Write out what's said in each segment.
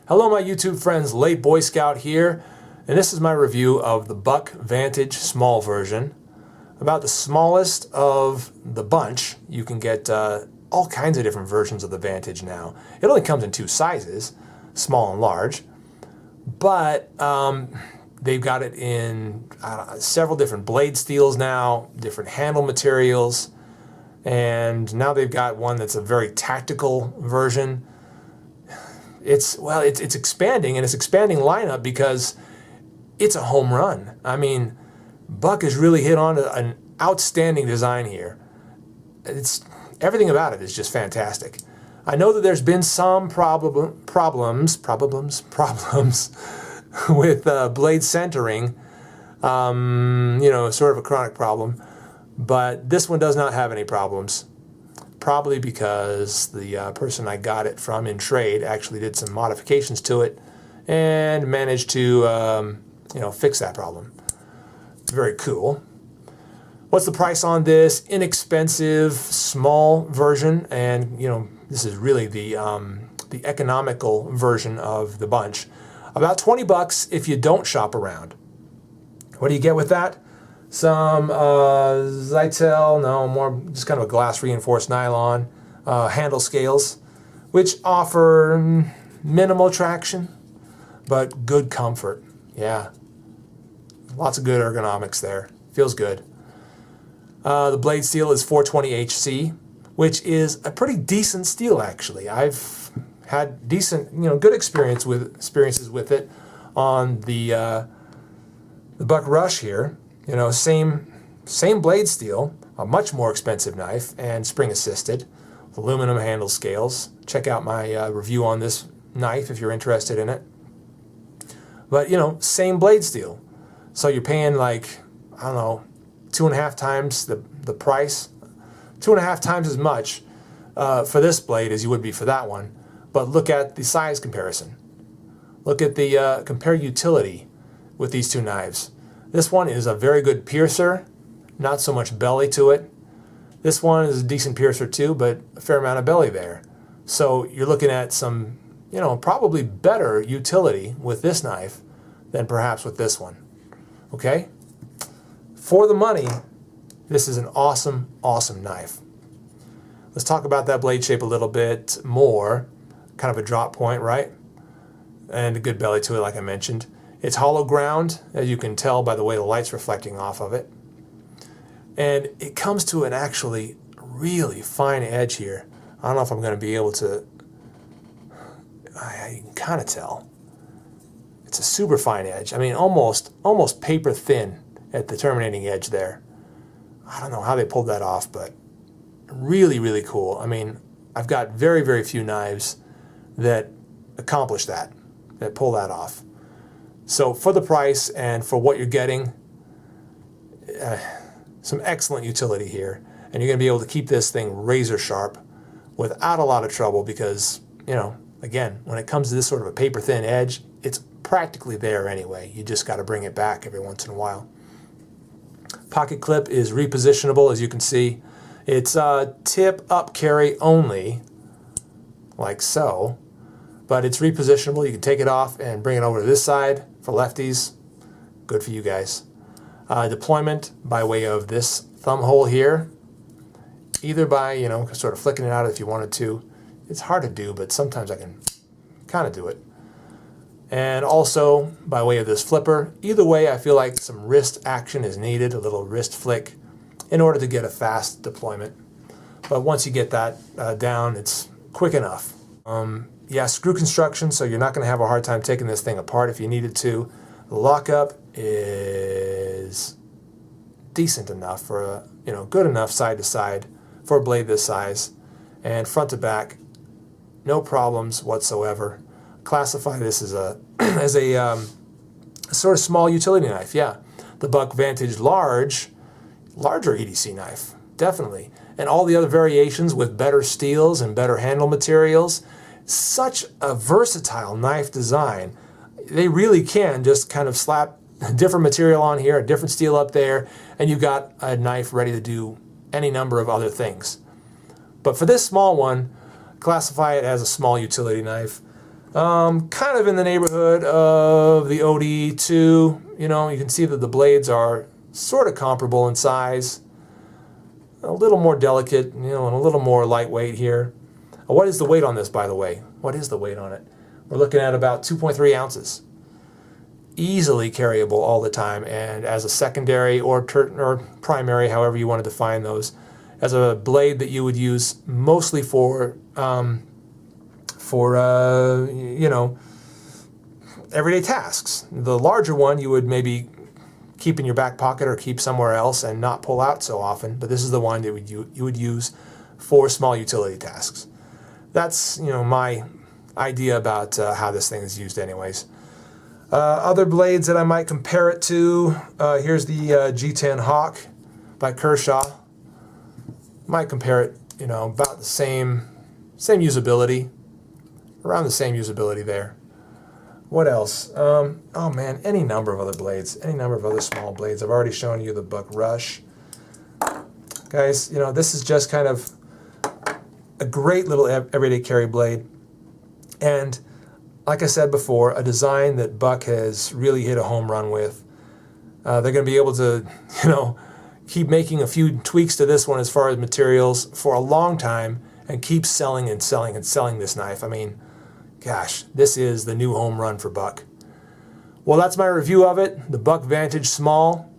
Hello my YouTube friends, Late Boy Scout here, and this is my review of the Buck Vantage small version. About the smallest of the bunch. You can get all kinds of different versions of the Vantage now. It only comes in two sizes, small and large, but they've got it in several different blade steels now, different handle materials, and now they've got one that's a very tactical version. It's expanding, and it's expanding lineup because it's a home run. I mean, Buck has really hit on an outstanding design here. Everything about it is just fantastic. I know that there's been some problems with blade centering, sort of a chronic problem, but this one does not have any problems. Probably because the person I got it from in trade actually did some modifications to it and managed to fix that problem. Very cool. What's the price on this inexpensive small version? And this is really the economical version of the bunch. About 20 bucks if you don't shop around. What do you get with that? Some Zytel, no, more just kind of a glass reinforced nylon handle scales, which offer minimal traction, but good comfort. Yeah, lots of good ergonomics there. Feels good. The blade steel is 420HC, which is a pretty decent steel actually. I've had decent, good experiences with it on the Buck Rush here. Same blade steel, a much more expensive knife, and spring assisted, aluminum handle scales. Check out my review on this knife if you're interested in it. But same blade steel. So you're paying like, I don't know, 2.5 times the price, 2.5 times as much for this blade as you would be for that one. But look at the size comparison. Look at the compare utility with these two knives. This one is a very good piercer, not so much belly to it. This one is a decent piercer too, but a fair amount of belly there. So you're looking at some, probably better utility with this knife than perhaps with this one. Okay? For the money, this is an awesome, awesome knife. Let's talk about that blade shape a little bit more. Kind of a drop point, right? And a good belly to it, like I mentioned. It's hollow ground, as you can tell by the way the light's reflecting off of it. And it comes to an actually really fine edge here. I don't know if I'm going to be able to... I can kind of tell. It's a super fine edge. I mean, almost paper thin at the terminating edge there. I don't know how they pulled that off, but really, really cool. I mean, I've got very, very few knives that accomplish that pull that off. So for the price and for what you're getting, some excellent utility here. And you're going to be able to keep this thing razor sharp without a lot of trouble because, again, when it comes to this sort of a paper thin edge, it's practically there anyway. You just got to bring it back every once in a while. Pocket clip is repositionable, as you can see. It's tip up carry only, like so. But it's repositionable. You can take it off and bring it over to this side for lefties. Good for you guys. Deployment by way of this thumb hole here. Either by, sort of flicking it out if you wanted to. It's hard to do, but sometimes I can kind of do it. And also by way of this flipper. Either way, I feel like some wrist action is needed, a little wrist flick, in order to get a fast deployment. But once you get that down, it's quick enough. Yeah, screw construction, so you're not going to have a hard time taking this thing apart if you needed to. The lockup is decent enough for good enough side to side for a blade this size, and front to back, no problems whatsoever. Classify this as a sort of small utility knife. Yeah, the Buck Vantage larger EDC knife, definitely, and all the other variations with better steels and better handle materials. Such a versatile knife design. They really can just kind of slap a different material on here, a different steel up there, and you've got a knife ready to do any number of other things. But for this small one, classify it as a small utility knife. Kind of in the neighborhood of the OD2. You know, you can see that the blades are sort of comparable in size. A little more delicate, you know, and a little more lightweight here. What is the weight on this, by the way? What is the weight on it? We're looking at about 2.3 ounces. Easily carryable all the time, and as a secondary or primary, however you want to define those, as a blade that you would use mostly for you know, everyday tasks. The larger one you would maybe keep in your back pocket or keep somewhere else and not pull out so often, but this is the one that you would use for small utility tasks. That's, you know, my idea about how this thing is used anyways. Other blades that I might compare it to, here's the G10 Hawk by Kershaw. Might compare it, you know, about the same usability, around the same usability there. What else? Oh man, any number of other blades, any number of other small blades. I've already shown you the Buck Rush. Guys, you know, this is just kind of a great little everyday carry blade. And like I said before, a design that Buck has really hit a home run with. They're going to be able to, you know, keep making a few tweaks to this one as far as materials for a long time and keep selling and selling and selling this knife. I mean, gosh, this is the new home run for Buck. Well, that's my review of it, the Buck Vantage Small.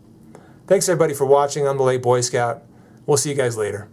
Thanks everybody for watching. I'm the Late Boy Scout. We'll see you guys later.